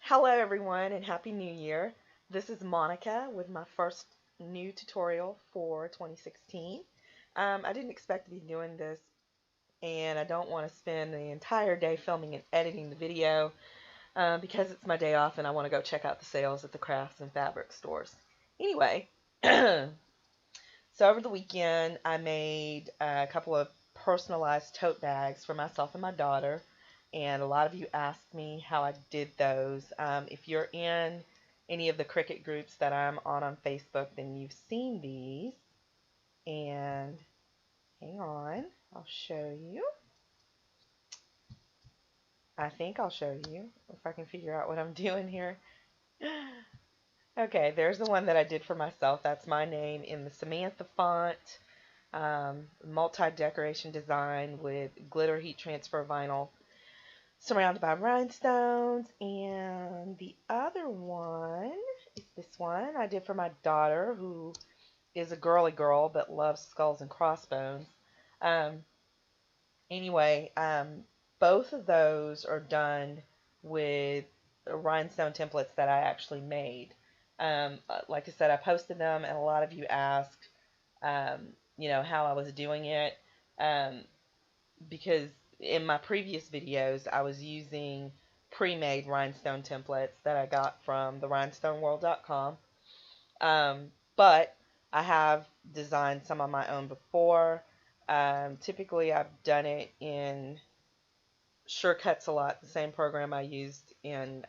Hello everyone and Happy New Year. This is Monica with my first new tutorial for 2016. I didn't expect to be doing this and I don't want to spend the entire day filming and editing the video because it's my day off and I want to go check out the sales at the crafts and fabric stores. Anyway, so over the weekend I made a couple of personalized tote bags for myself and my daughter, and a lot of you asked me how I did those. If you're in any of the Cricut groups that I'm on Facebook, then you've seen these. And hang on, I'll show you. I think I'll show you if I can figure out what I'm doing here. Okay, there's the one that I did for myself. That's my name in the Samantha font. Multi-decoration design with glitter heat transfer vinyl surrounded by rhinestones. And the other one is this one I did for my daughter, who is a girly girl but loves skulls and crossbones. Um, anyway, both of those are done with rhinestone templates that I actually made. Like I said, I posted them, and a lot of you asked, how I was doing it. Um, because in my previous videos I was using pre-made rhinestone templates that I got from the rhinestoneworld.com. But I have designed some on my own before. Typically I've done it in Cricut a lot, the same program I used in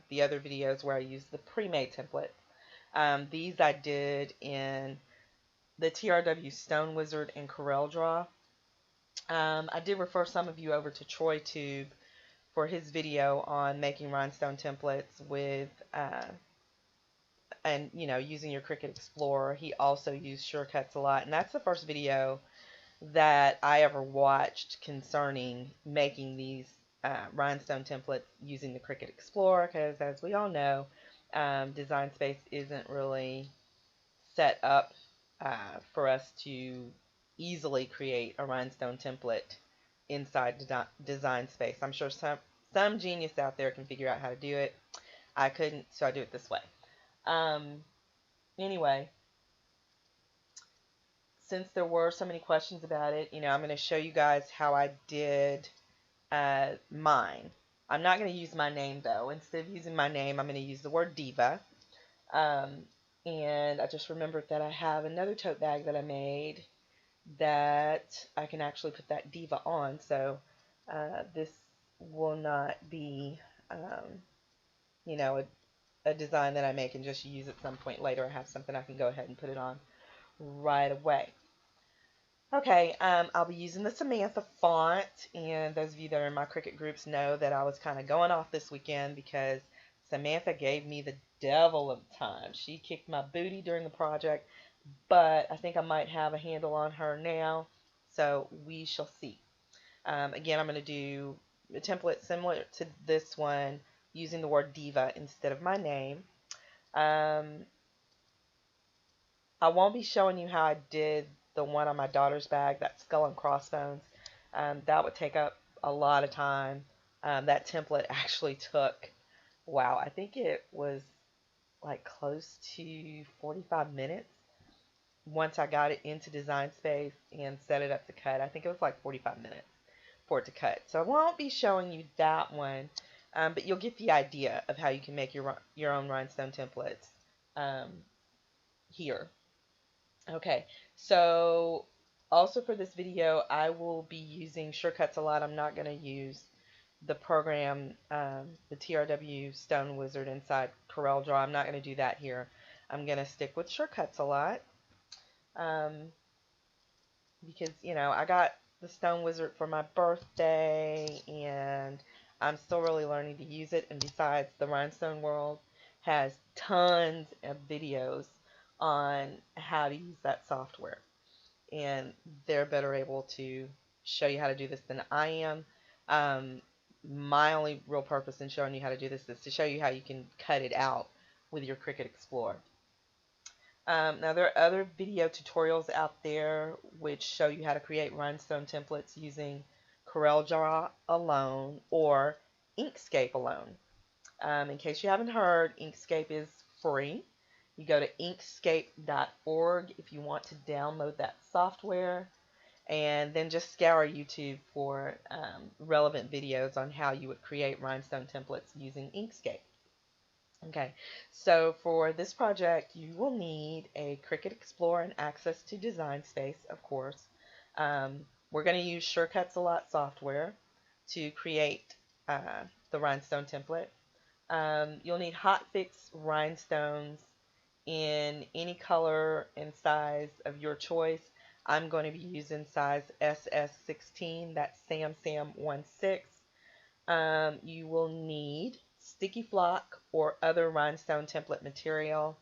the other videos where I used the pre-made templates. These I did in the TRW Stone Wizard and Corel Draw. I did refer some of you over to TroyTube for his video on making rhinestone templates with using your Cricut Explorer. He also used Cricut a lot, and that's the first video that I ever watched concerning making these rhinestone templates using the Cricut Explorer, because as we all know, Design Space isn't really set up for us to easily create a rhinestone template inside Design Space. I'm sure some genius out there can figure out how to do it. I couldn't, so I do it this way. Um, anyway, since there were so many questions about it, I'm going to show you guys how I did mine. I'm not going to use my name though. Instead of using my name, I'm going to use the word diva. Um, and I just remembered that I have another tote bag that I made that I can actually put that diva on. So this will not be, a design that I make and just use at some point later. I have something I can go ahead and put it on right away. Okay, I'll be using the Samantha font, and those of you that are in my Cricut groups know that I was kind of going off this weekend because Samantha gave me the devil of time. She kicked my booty during the project, but I think I might have a handle on her now, so we shall see. Again, I'm going to do a template similar to this one using the word diva instead of my name. I won't be showing you how I did the one on my daughter's bag, that skull and crossbones. That would take up a lot of time. That template actually took, wow, I think it was like close to 45 minutes once I got it into Design Space and set it up to cut. I think it was like 45 minutes for it to cut. So I won't be showing you that one, but you'll get the idea of how you can make your own rhinestone templates here. Okay, so also for this video, I will be using Cricut a lot. I'm not going to use the program, the TRW Stone Wizard inside Corel Draw. I'm not going to do that here. I'm going to stick with Cricut a lot because, I got the Stone Wizard for my birthday, and I'm still really learning to use it. And besides, the Rhinestone World has tons of videos on how to use that software, and they're better able to show you how to do this than I am. My only real purpose in showing you how to do this is to show you how you can cut it out with your Cricut Explorer. Now there are other video tutorials out there which show you how to create rhinestone templates using Corel Draw alone or Inkscape alone. In case you haven't heard, Inkscape is free. You go to inkscape.org if you want to download that software, and then just scour YouTube for relevant videos on how you would create rhinestone templates using Inkscape. Okay, so for this project, you will need a Cricut Explorer and access to Design Space, of course. We're going to use Cricut a lot software to create the rhinestone template. You'll need hotfix rhinestones in any color and size of your choice. I'm going to be using size SS16, that's SamSam16. You will need sticky flock or other rhinestone template material.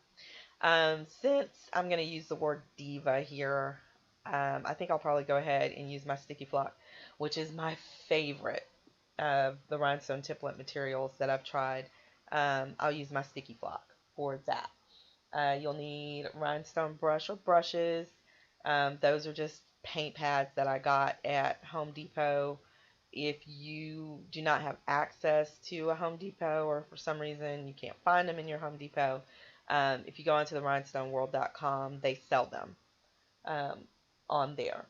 Since I'm going to use the word diva here, I think I'll probably go ahead and use my sticky flock, which is my favorite of the rhinestone template materials that I've tried. I'll use my sticky flock for that. You'll need rhinestone brush or brushes. Those are just paint pads that I got at Home Depot. If you do not have access to a Home Depot, or for some reason you can't find them in your Home Depot, if you go onto the rhinestoneworld.com, they sell them on there.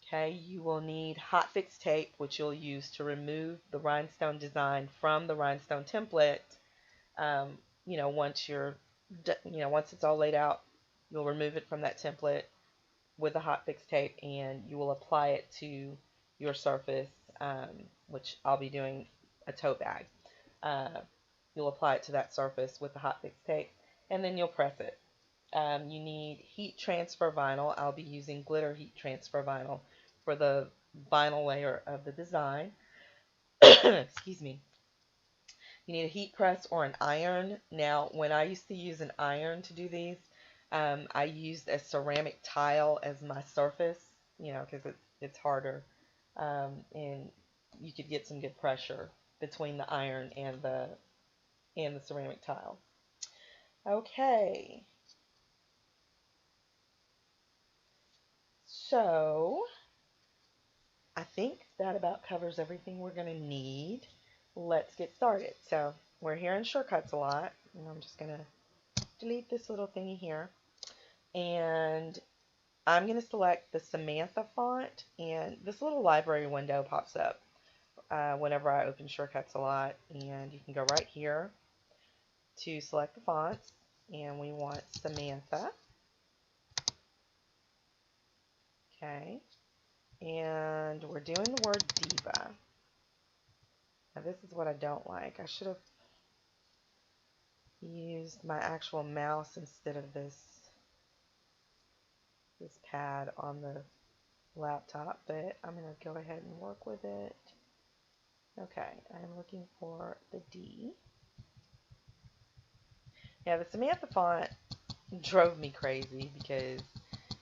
Okay, you will need hotfix tape, which you'll use to remove the rhinestone design from the rhinestone template. Once once it's all laid out, you'll remove it from that template with the hotfix tape, and you will apply it to your surface, which I'll be doing a tote bag. You'll apply it to that surface with the hotfix tape, and then you'll press it. You need heat transfer vinyl. I'll be using glitter heat transfer vinyl for the vinyl layer of the design. Excuse me. You need a heat press or an iron. Now, when I used to use an iron to do these, I used a ceramic tile as my surface, because it's harder, and you could get some good pressure between the iron and the ceramic tile. Okay, so I think that about covers everything we're going to need. Let's get started. So we're here in Cricut a lot, and I'm just going to delete this little thingy here. And I'm going to select the Samantha font, and this little library window pops up whenever I open Cricut a lot, and you can go right here to select the fonts, and we want Samantha. Okay, and we're doing the word diva. Now this is what I don't like. I should have used my actual mouse instead of this pad on the laptop, but I'm going to go ahead and work with it. Okay, I'm looking for the D. Yeah, the Samantha font drove me crazy because,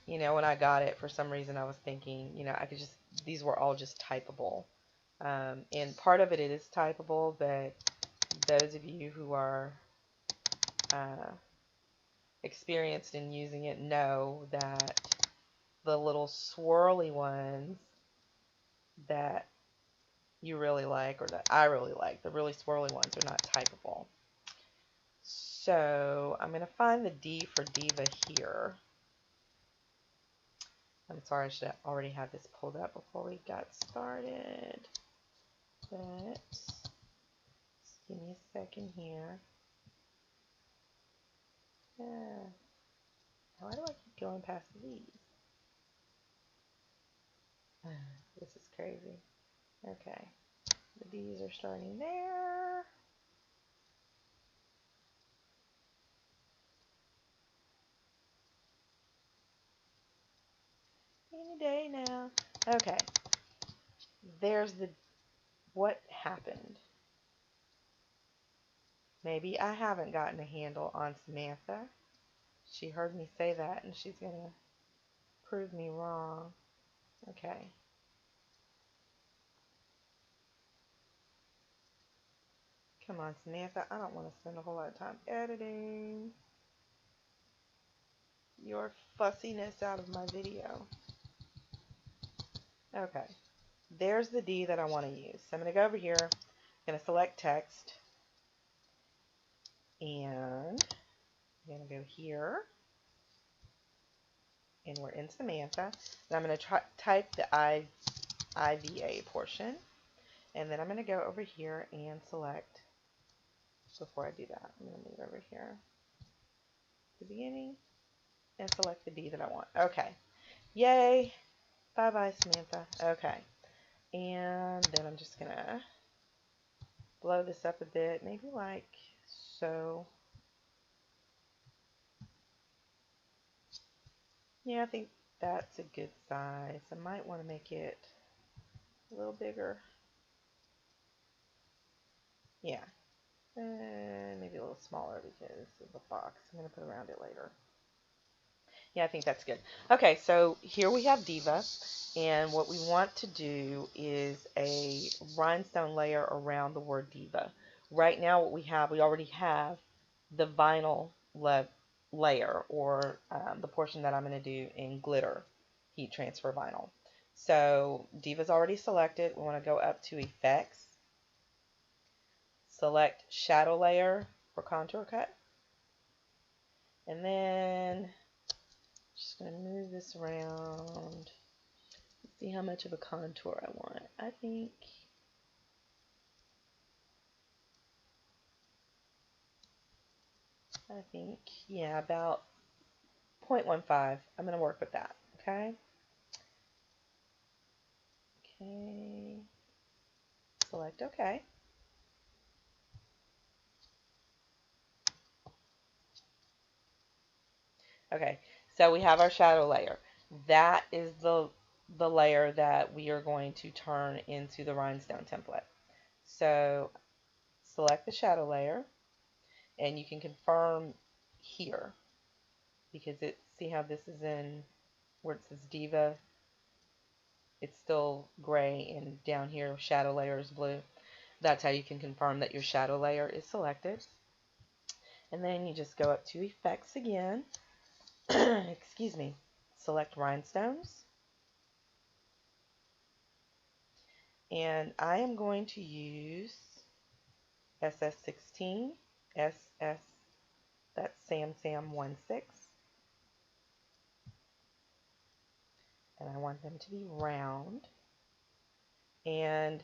when I got it, for some reason I was thinking, these were all just typable. And part of it is typable, but those of you who are experienced in using it know that the little swirly ones that you really like, or that I really like, the really swirly ones are not typable. So I'm going to find the D for diva here. I'm sorry, I should have already had this pulled up before we got started. But just give me a second here. Why do I keep going past these? This is crazy. Okay, the D's are starting there. Any day now. Okay, there's what happened. Maybe I haven't gotten a handle on Samantha. She heard me say that, and she's going to prove me wrong. Okay. Come on, Samantha. I don't want to spend a whole lot of time editing your fussiness out of my video. Okay. There's the D that I want to use. So I'm going to go over here. I'm going to select text. And I'm going to go here, and we're in Samantha. And I'm going to type the IVA portion, and then I'm going to go over here and select, before I do that, I'm going to move over here to the beginning and select the D that I want. Okay. Yay. Bye-bye, Samantha. Okay. And then I'm just going to blow this up a bit, maybe like so. Yeah, I think that's a good size. I might want to make it a little bigger. Yeah. Maybe a little smaller because of the box I'm going to put around it later. Yeah, I think that's good. Okay, so here we have Diva, and what we want to do is a rhinestone layer around the word Diva. Right now what we already have the vinyl layer, or the portion that I'm going to do in glitter heat transfer vinyl. So Diva's already selected. We want to go up to Effects, select Shadow Layer for Contour Cut, and then just going to move this around. See how much of a contour I want. I think, yeah, about 0.15. I'm going to work with that, okay? Okay. Select OK. Okay, so we have our shadow layer. That is the layer that we are going to turn into the rhinestone template. So select the shadow layer, and you can confirm here, because see how this is in where it says Diva, it's still gray, and down here shadow layer is blue. That's how you can confirm that your shadow layer is selected. And then you just go up to Effects again, excuse me, select Rhinestones, and I am going to use SS16, SS, that's Sam16, and I want them to be round, and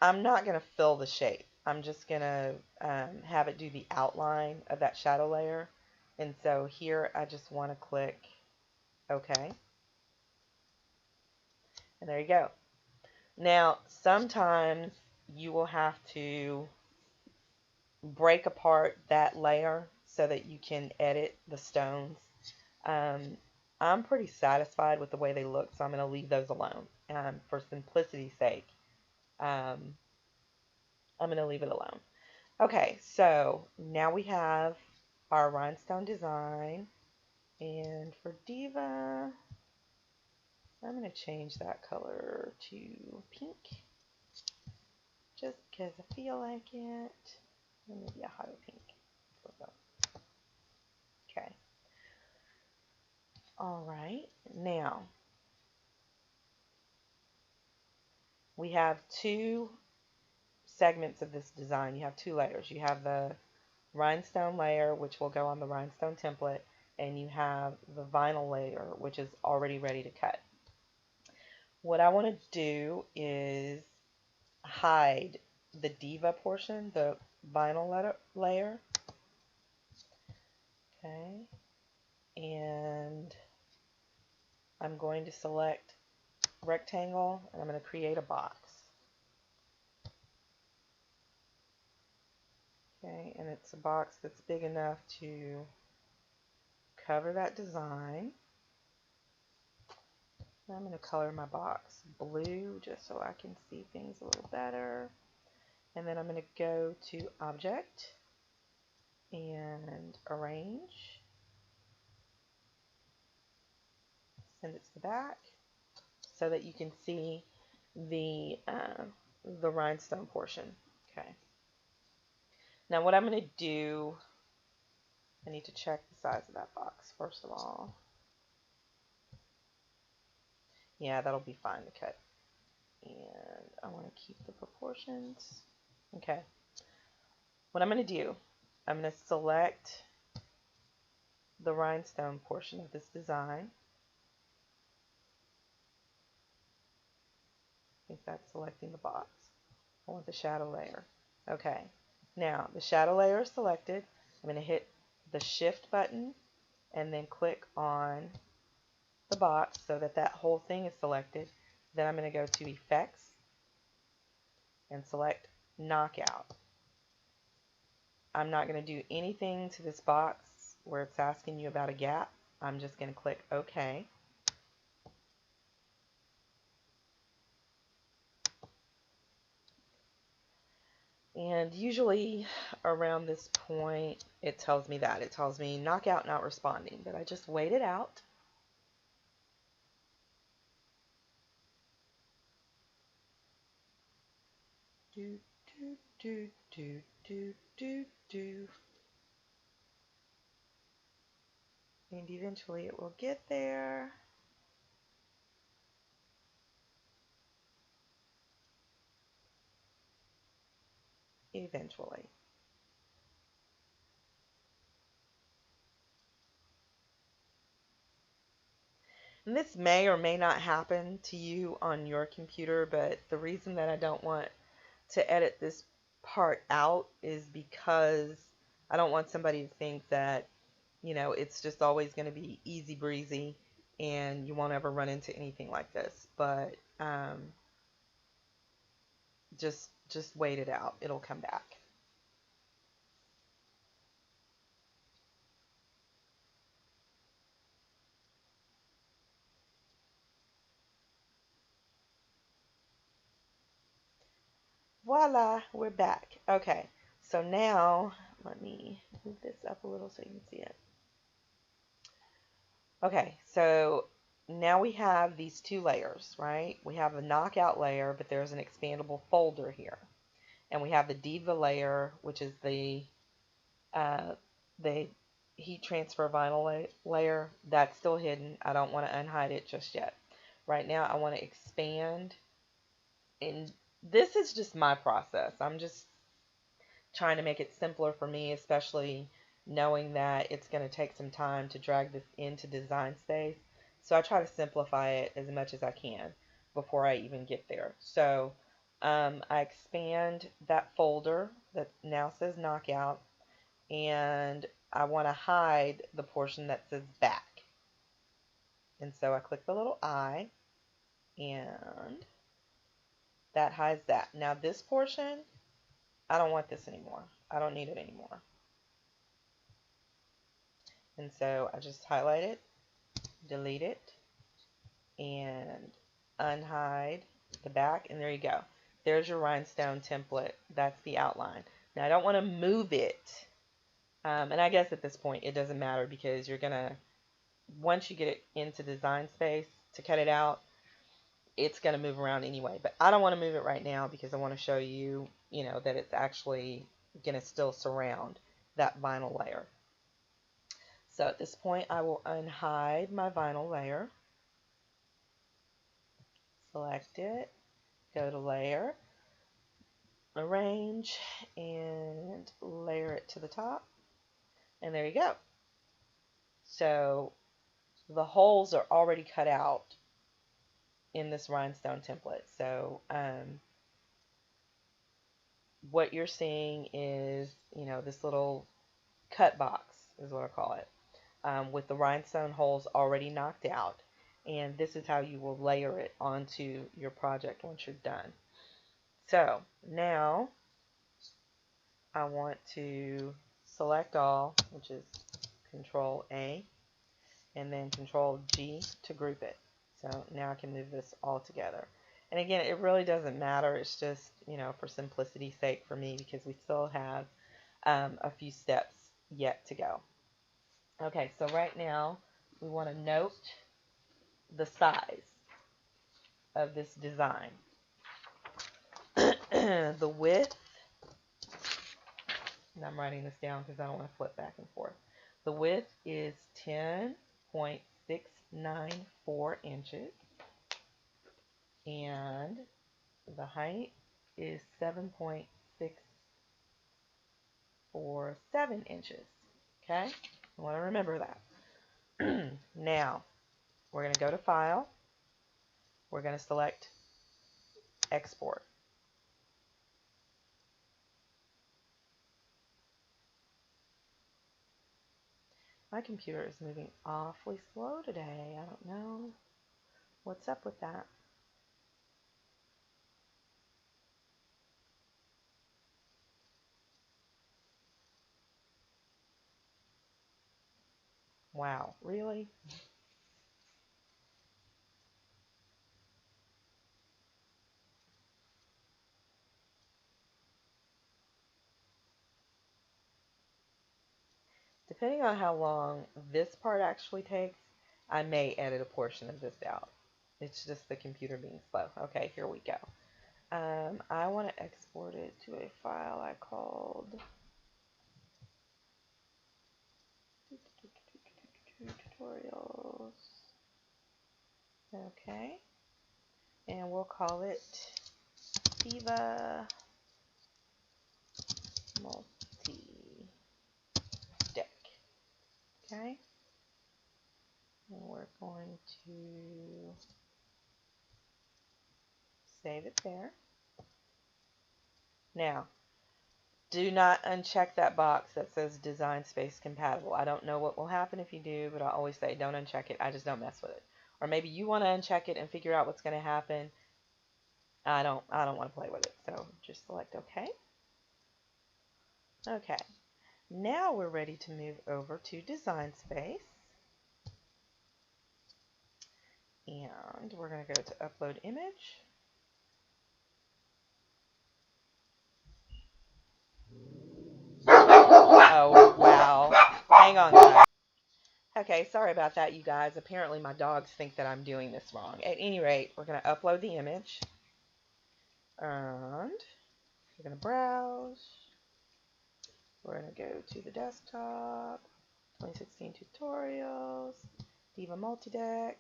I'm not going to fill the shape. I'm just going to have it do the outline of that shadow layer. And so here I just want to click OK. And there you go. Now, sometimes you will have to break apart that layer so that you can edit the stones. I'm pretty satisfied with the way they look, so I'm going to leave those alone. For simplicity's sake, I'm going to leave it alone. Okay, so now we have our rhinestone design, and for Diva, I'm going to change that color to pink, just because I feel like it. Maybe a hotter pink. Okay. All right, now we have two segments of this design. You have two layers. You have the rhinestone layer, which will go on the rhinestone template, and you have the vinyl layer, which is already ready to cut. What I want to do is hide the Diva portion, the vinyl layer. Okay, and I'm going to select rectangle, and I'm going to create a box. Okay, and it's a box that's big enough to cover that design. I'm going to color my box blue just so I can see things a little better. And then I'm going to go to Object and Arrange. Send it to the back so that you can see the rhinestone portion. Okay. Now what I'm going to do, I need to check the size of that box first of all. Yeah, that'll be fine to cut. And I want to keep the proportions. Okay. What I'm going to do I'm going to select the rhinestone portion of this design. I think that's selecting the box. I want the shadow layer. Okay, now the shadow layer is selected. I'm going to hit the shift button and then click on the box so that that whole thing is selected. Then I'm going to go to effects and select knockout. I'm not going to do anything to this box where it's asking you about a gap. I'm just going to click OK. And usually around this point, it tells me that. It tells me knockout not responding, but I just wait it out. Do, do, do, do, do, do, do. And eventually it will get there. Eventually. And this may or may not happen to you on your computer, but the reason that I don't want to edit this part out is because I don't want somebody to think that, it's just always going to be easy breezy and you won't ever run into anything like this. But just wait it out. It'll come back. Voila, we're back. Okay, so now let me move this up a little so you can see it. Okay, so now we have these two layers, right? We have a knockout layer, but there's an expandable folder here. And we have the diva layer, which is uh, the heat transfer vinyl layer. That's still hidden. I don't want to unhide it just yet. Right now I want to expand, and this is just my process. I'm just trying to make it simpler for me, especially knowing that it's going to take some time to drag this into Design Space. So I try to simplify it as much as I can before I even get there. So I expand that folder that now says Knockout, and I want to hide the portion that says Back. And so I click the little I, and that hides that. Now this portion, I don't want this anymore. I don't need it anymore. And so I just highlight it, delete it, and unhide the back, and there you go. There's your rhinestone template. That's the outline. Now I don't want to move it, and I guess at this point it doesn't matter because you're gonna, once you get it into Design Space to cut it out, it's gonna move around anyway. But I don't want to move it right now because I want to show you, that it's actually gonna still surround that vinyl layer. So at this point, I will unhide my vinyl layer, select it, go to Layer, Arrange, and layer it to the top. And there you go. So the holes are already cut out in this rhinestone template. So what you're seeing is, this little cut box is what I call it. With the rhinestone holes already knocked out. And this is how you will layer it onto your project once you're done. So now I want to select all, which is Control A, and then Control G to group it. So now I can move this all together. And again, it really doesn't matter. It's just, for simplicity's sake for me, because we still have a few steps yet to go. Okay, so right now we want to note the size of this design. The width, and I'm writing this down because I don't want to flip back and forth. The width is 10.694 inches, and the height is 7.6 for 7 inches. Okay? I want to remember that. Now, we're going to go to File. We're going to select Export. My computer is moving awfully slow today. I don't know what's up with that. Wow, really? Depending on how long this part actually takes, I may edit a portion of this out. It's just the computer being slow. Okay, here we go. I want to export it to a file I called tutorials. Okay, and we'll call it Diva Multi Deck. Okay, and we're going to save it there. Now, do not uncheck that box that says Design Space Compatible. I don't know what will happen if you do, but I always say don't uncheck it. I just don't mess with it. Or maybe you want to uncheck it and figure out what's going to happen. I don't want to play with it. So just select OK. Okay. Now we're ready to move over to Design Space. And we're going to go to Upload Image. Oh, wow. Hang on, guys. Okay, sorry about that, you guys. Apparently my dogs think that I'm doing this wrong. At any rate, we're going to upload the image. And we're going to browse. We're going to go to the desktop. 2016 tutorials. Diva Multideck.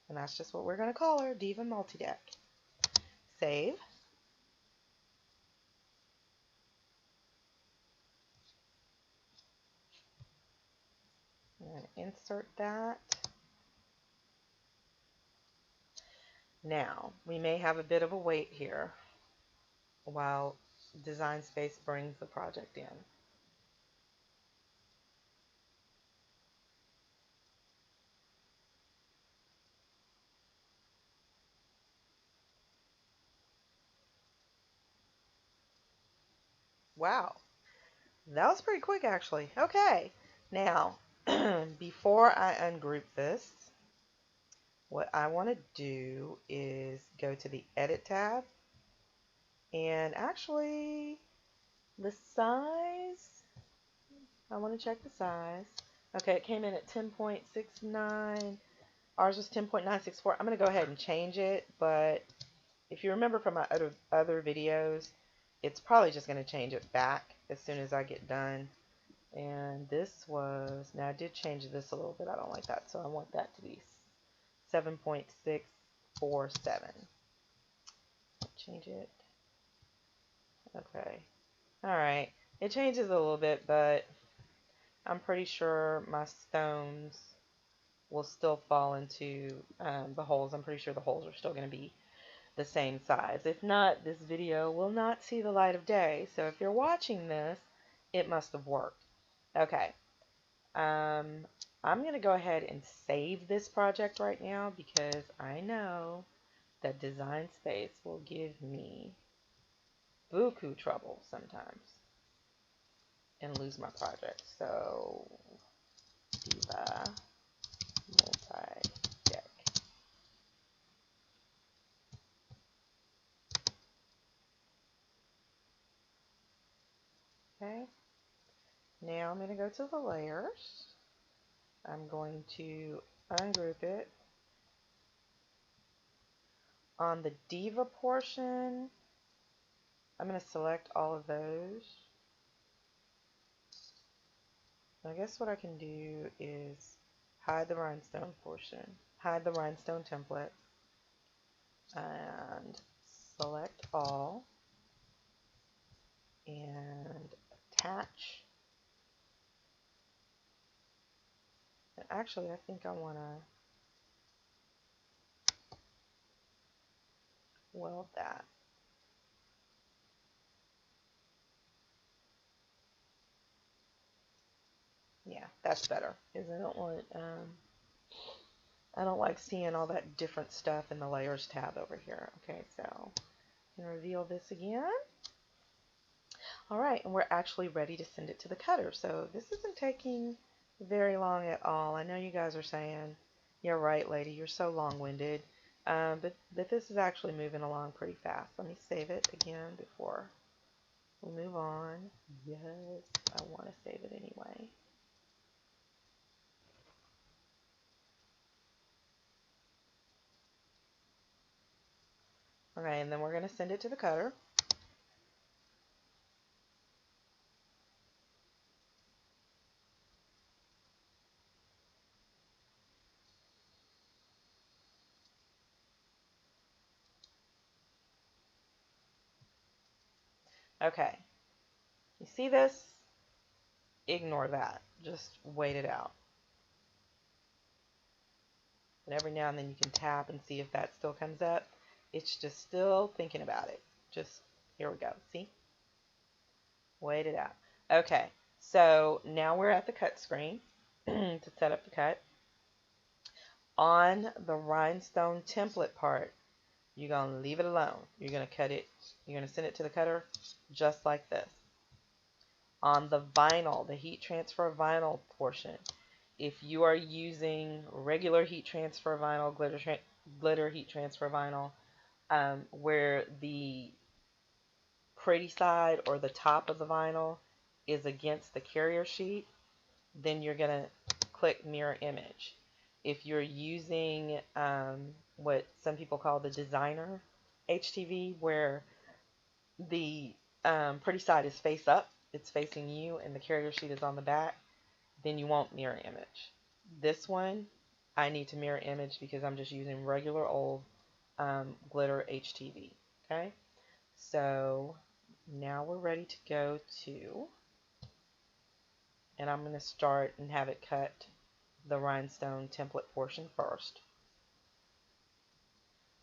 And that's just what we're going to call her, Diva Multideck. Save. I'm going to insert that. Now, we may have a bit of a wait here while Design Space brings the project in. Wow, that was pretty quick actually. Okay, now before I ungroup this, what I want to do is go to the Edit tab and actually the size, I want to check the size. Okay, it came in at 10.69. Ours was 10.964. I'm going to go ahead and change it, but if you remember from my other videos, it's probably just going to change it back as soon as I get done. And this was, now I did change this a little bit. I don't like that, so I want that to be 7.647. Change it. Okay. Alright. It changes a little bit, but I'm pretty sure my stones will still fall into the holes. I'm pretty sure the holes are still going to be the same size. If not, this video will not see the light of day. So if you're watching this, it must have worked. Okay. I'm going to go ahead and save this project right now because I know that Design Space will give me buku trouble sometimes and lose my project. So, Diva Multi-Deck. Okay. Now I'm going to go to the layers. I'm going to ungroup it. On the Diva portion, I'm going to select all of those. I guess what I can do is hide the rhinestone portion, hide the rhinestone template, and select all, and actually, I think I want to weld that. Yeah, that's better because I don't like seeing all that different stuff in the layers tab over here. Okay, so I'm going to reveal this again. All right, and we're actually ready to send it to the cutter. So this isn't taking very long at all. I know you guys are saying, you're right, lady, you're so long-winded. But this is actually moving along pretty fast. Let me save it again before we move on. Yes, I want to save it anyway. Okay, and then we're going to send it to the cutter. Okay, you see this? Ignore that. Just wait it out. And every now and then you can tap and see if that still comes up. It's just still thinking about it. Just, here we go. See? Wait it out. Okay, so now we're at the cut screen to set up the cut. On the rhinestone template part, you're going to leave it alone. You're going to cut it. You're going to send it to the cutter just like this. On the vinyl, the heat transfer vinyl portion, if you are using regular heat transfer vinyl, glitter heat transfer vinyl, where the pretty side or the top of the vinyl is against the carrier sheet, then you're going to click mirror image. If you're using what some people call the designer HTV, where the pretty side is face up, it's facing you, and the carrier sheet is on the back, then you won't mirror image. This one, I need to mirror image because I'm just using regular old glitter HTV. Okay, so now we're ready to go to, and I'm going to start and have it cut the rhinestone template portion first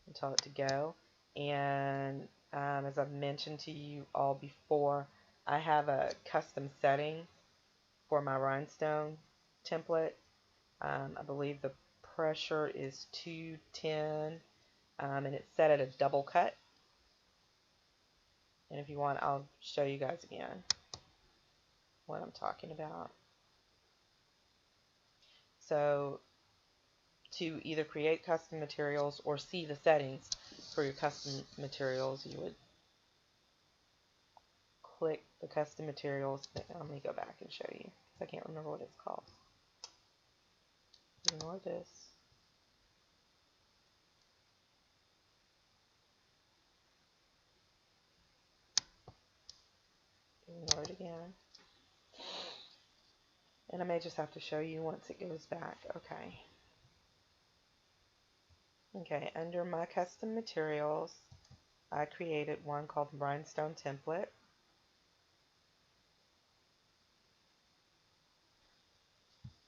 and tell it to go. And as I've mentioned to you all before, I have a custom setting for my rhinestone template. I believe the pressure is 210, and it's set at a double cut. And if you want, I'll show you guys again what I'm talking about. So to either create custom materials or see the settings for your custom materials, you would click the custom materials. Let me go back and show you because I can't remember what it's called. Ignore this. Ignore it again. And I may just have to show you once it goes back. Okay. Okay, under my custom materials, I created one called Rhinestone Template.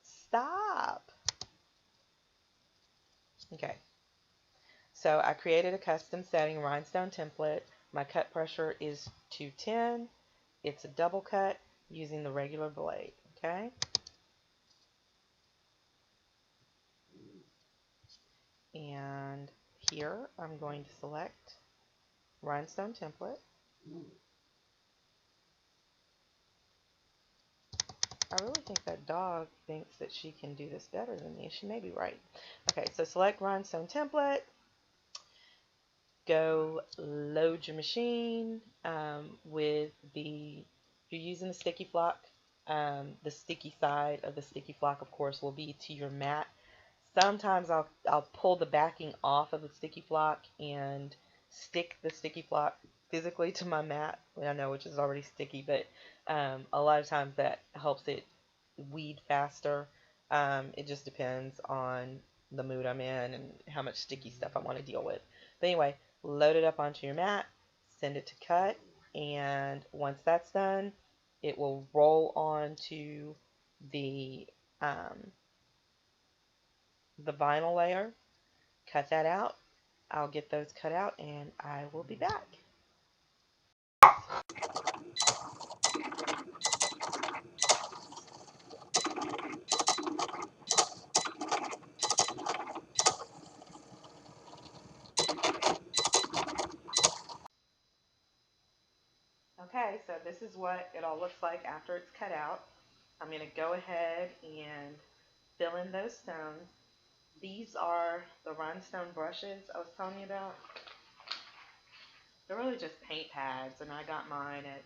Stop! Okay, so I created a custom setting, Rhinestone Template. My cut pressure is 210. It's a double cut using the regular blade, okay? And here I'm going to select Rhinestone Template. I really think that dog thinks that she can do this better than me. She may be right. Okay, so select Rhinestone Template. Go load your machine with the, if you're using the sticky flock, the sticky side of the sticky flock, of course, will be to your mat. Sometimes I'll pull the backing off of the sticky flock and stick the sticky flock physically to my mat. I know, which is already sticky, but a lot of times that helps it weed faster. It just depends on the mood I'm in and how much sticky stuff I want to deal with. But anyway, load it up onto your mat, send it to cut, and once that's done, it will roll onto the the vinyl layer, cut that out. I'll get those cut out and I will be back. Okay, so this is what it all looks like after it's cut out. I'm going to go ahead and fill in those stones. These are the rhinestone brushes I was telling you about. They're really just paint pads, and I got mine at,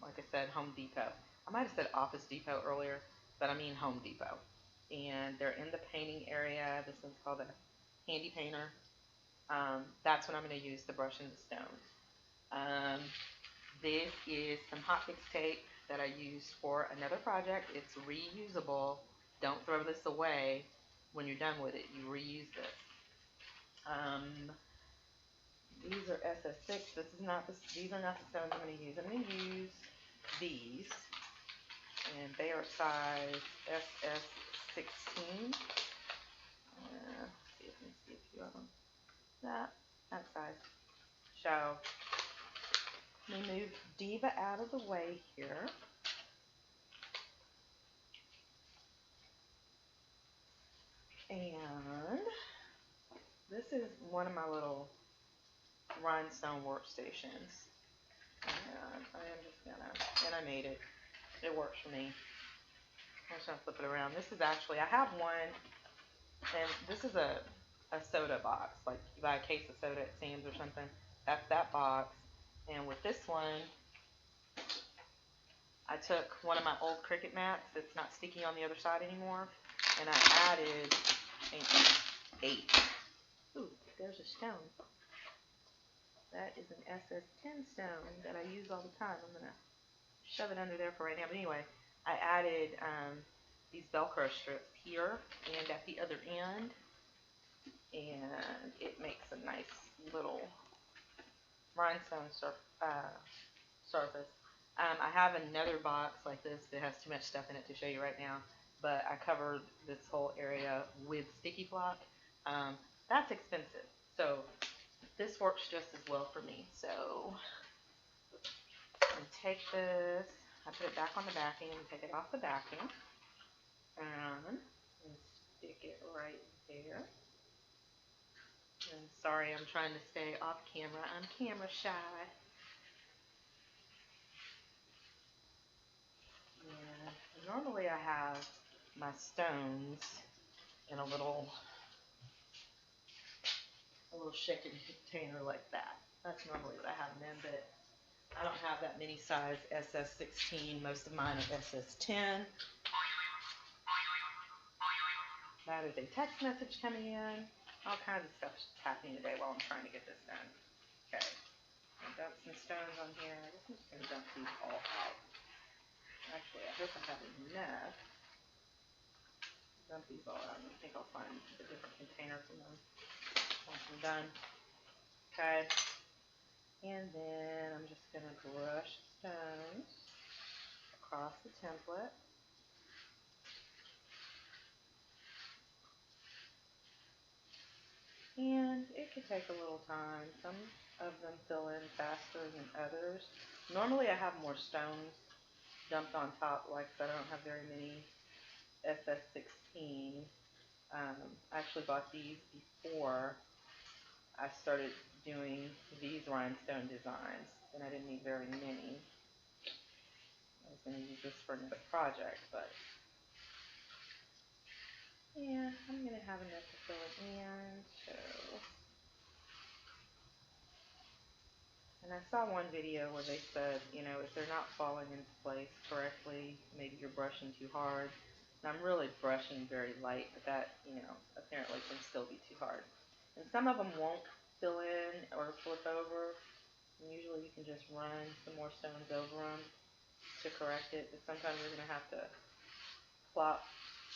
like I said, Home Depot. I might have said Office Depot earlier, but I mean Home Depot. And they're in the painting area. This one's called a Handy Painter. That's what I'm going to use to brush in the stones. This is some hot fix tape that I used for another project. It's reusable. Don't throw this away when you're done with it. You reuse this. These are SS6. These are not the stones I'm going to use. I'm going to use these, and they are size SS16. See if I can see a few of them. That size. So let me move Diva out of the way here. And this is one of my little rhinestone workstations. And I am just gonna, and I made it. It works for me. I'm just gonna flip it around. This is actually, I have one, and this is a soda box. Like you buy a case of soda at Sam's or something. That's that box. And with this one, I took one of my old Cricut mats that's not sticky on the other side anymore, and I added, I think, 8. Ooh, there's a stone. That is an SS10 stone that I use all the time. I'm going to shove it under there for right now. But anyway, I added these Velcro strips here and at the other end. And it makes a nice little rhinestone surface. I have another box like this that has too much stuff in it to show you right now. But I covered this whole area with sticky block. That's expensive. So this works just as well for me. So I take this, I put it back on the backing and take it off the backing, and stick it right there. And sorry, I'm trying to stay off camera. I'm camera shy. And normally I have my stones in a little shaken container like that. That's normally what I have them in, but I don't have that many size SS16. Most of mine are SS10. That is a text message coming in. All kinds of stuff happening today while I'm trying to get this done. Okay. I dumped some stones on here. I guess I'm just going to dump these all out. Actually, I hope I have enough. Dump these all out, and I think I'll find a different container for them once I'm done. Okay. And then I'm just going to brush stones across the template. And it can take a little time. Some of them fill in faster than others. Normally I have more stones dumped on top, like I don't have very many SS16. I actually bought these before I started doing these rhinestone designs, and I didn't need very many. I was going to use this for another project, but yeah, I'm going to have enough to fill it in. So, and I saw one video where they said, you know, if they're not falling into place correctly, maybe you're brushing too hard. And I'm really brushing very light, but that, you know, apparently can still be too hard. And some of them won't fill in or flip over. And usually you can just run some more stones over them to correct it, but sometimes you're going to have to plop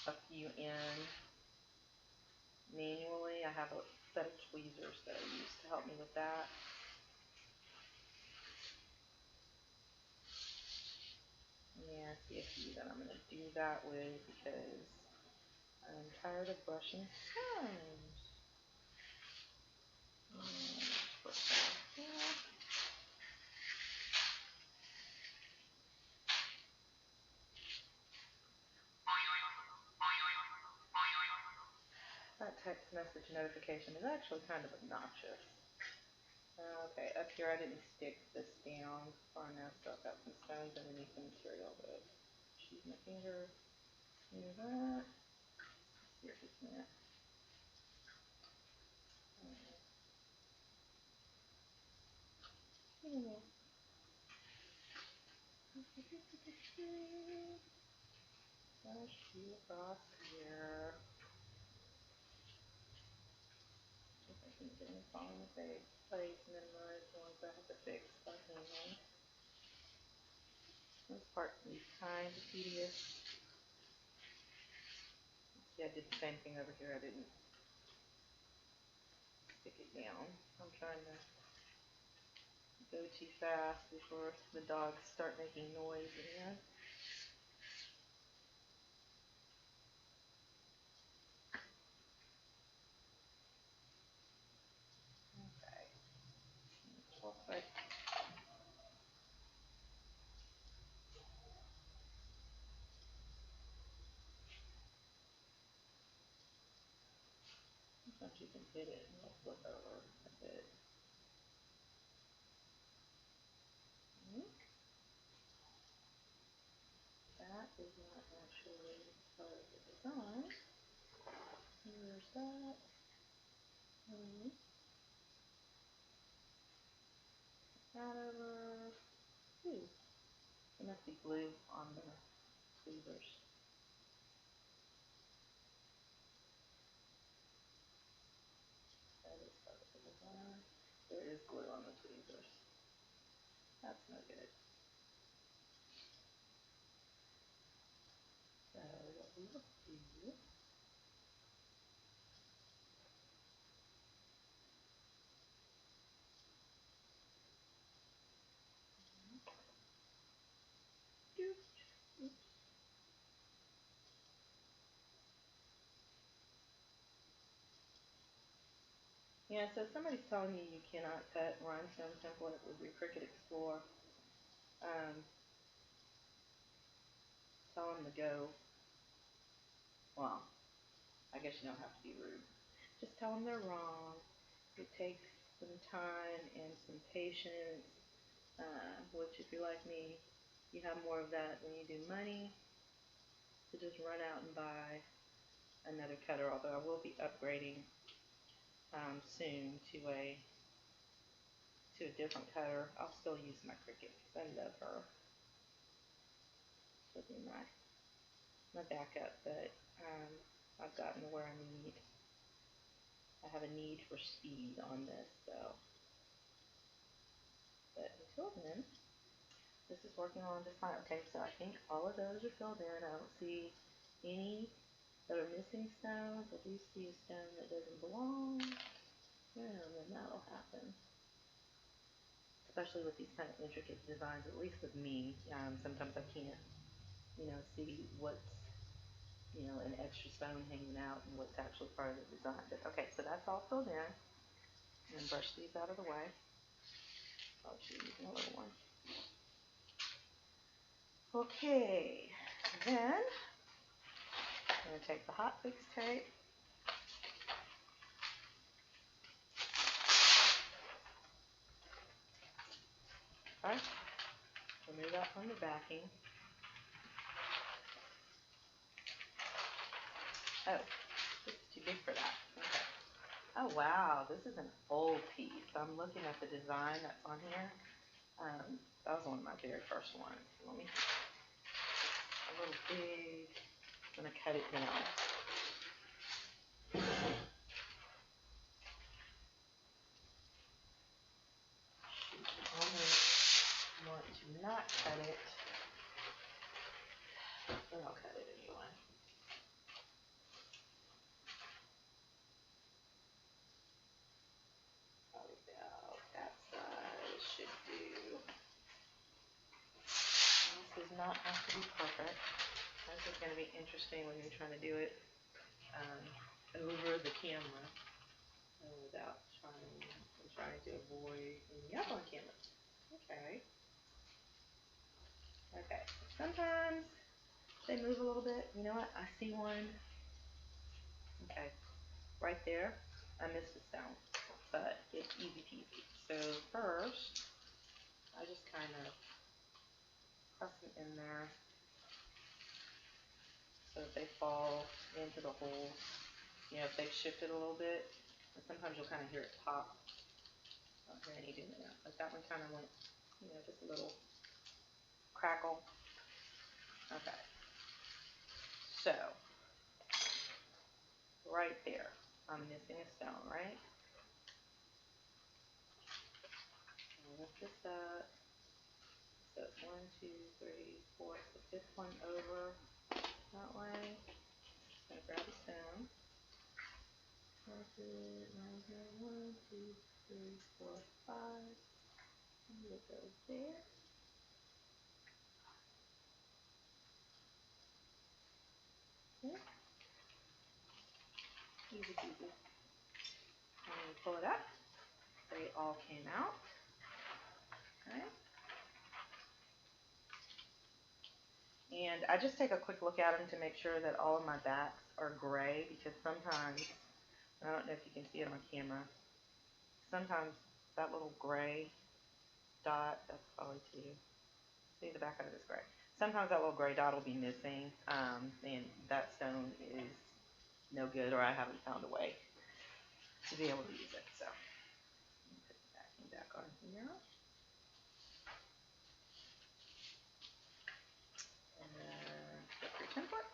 a few in manually. I have a set of tweezers that I use to help me with that. Yeah, I see a few that I'm going to do that with because I'm tired of brushing stones. That text message notification is actually kind of obnoxious. Okay, up here I didn't stick this down far enough, so I've got some stones underneath the material, but choose my finger, do that. Let's see if it's that. Brush you across here. If I can get them all in the place, minimize the ones I have to fix by hand. This part can be kind of tedious. See, I did the same thing over here. I didn't stick it down. I'm trying to go too fast before the dogs start making noise again. Okay. Perfect. Sometimes you can hit it and it'll flip over a bit. That is not actually part of the design. Here's that. That over. Ooh, there must be glue on the tweezers. That is part of the design. There is glue on the tweezers. That's no good. So what we will do, oops. Yeah, so if somebody's telling you you cannot cut rhinestone template with your Cricut Explore, tell them to go, well, I guess you don't have to be rude. Just tell them they're wrong. It takes some time and some patience, which if you're like me, you have more of that than you do money, to just run out and buy another cutter, although I will be upgrading soon to a different cutter. I'll still use my Cricut because I love her. She'll be my backup, but I've gotten to where I have a need for speed on this, so. But until then, this is working on just fine. Okay, so I think all of those are filled in. I don't see any that are missing stones. I do see a stone that doesn't belong. And then that'll happen. Especially with these kind of intricate designs, at least with me. Sometimes I can't, see what's, an extra stone hanging out and what's actually part of the design. But okay, so that's all filled in. And brush these out of the way. Oh, she's using a little one. Okay, then I'm going to take the hot fix tape. Okay, remove that from the backing. Oh, this is too big for that. Okay. Oh wow, this is an old piece. I'm looking at the design that's on here. That was one of my very first ones. Let me, a little big. I'm gonna cut it down. I almost want to not cut it, but I'll cut it anyway. About that size should do. This does not have to be perfect. This is going to be interesting when you're trying to do it over the camera without trying to avoid ending up on camera. Okay. Okay. Sometimes they move a little bit. You know what? I see one. Okay. Right there. I missed the stone, but it's easy peasy. So first, I just kind of press them in there so that they fall into the holes. You know, if they've shifted a little bit, and sometimes you'll kind of hear it pop. I don't hear any doing that. Like that one kind of went, you know, just a little crackle. Okay. So, right there, I'm missing a stone, right? I'll lift this up. So it's 1, 2, 3, 4. So the fifth one over that way. Just gonna grab a stone. 1, 2, 3, 4, 5. And it goes there. Okay. Easy peasy. And pull it up. They all came out. Okay. And I just take a quick look at them to make sure that all of my backs are gray, because sometimes, I don't know if you can see it on camera, sometimes that little gray dot, that's probably to see the back of it is gray. Sometimes that little gray dot will be missing, and that stone is no good, or I haven't found a way to be able to use it. So, put the backing back on here. And then flip your template.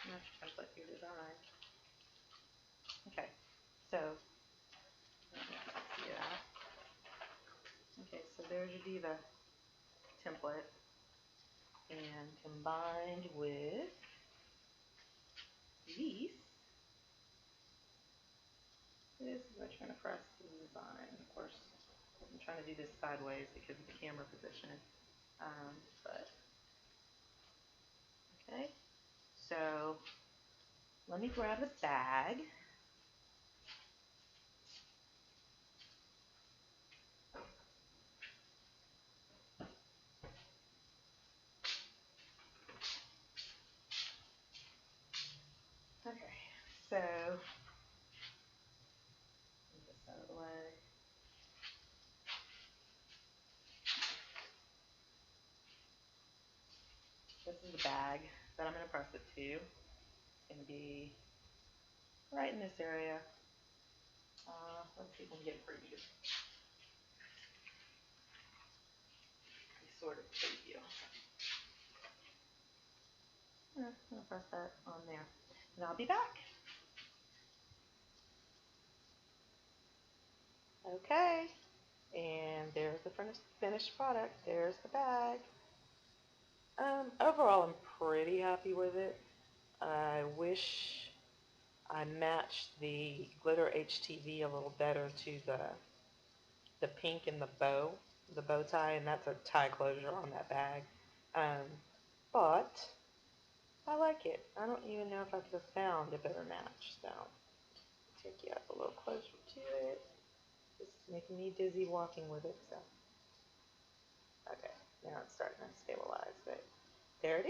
Not your template, your design. Okay, so, see that. Okay, so there should be the template, and combined with these, this is what I'm trying to press the design. Of course, I'm trying to do this sideways because of the camera position. But okay, so let me grab a bag. Okay, so move this out of the way. This is the bag that I'm going to press it to. It's going to be right in this area. Let's see if we can get a preview. Sort of preview. I'm going to press that on there, and I'll be back. Okay, and there's the finished product. There's the bag. Overall, I'm pretty happy with it. I wish I matched the glitter HTV a little better to the pink and the bow tie, and that's a tie closure on that bag. Um, but I like it. I don't even know if I could have found a better match. So take you up a little closer to it. It's making me dizzy walking with it. So okay, now it's starting to stabilize, but there it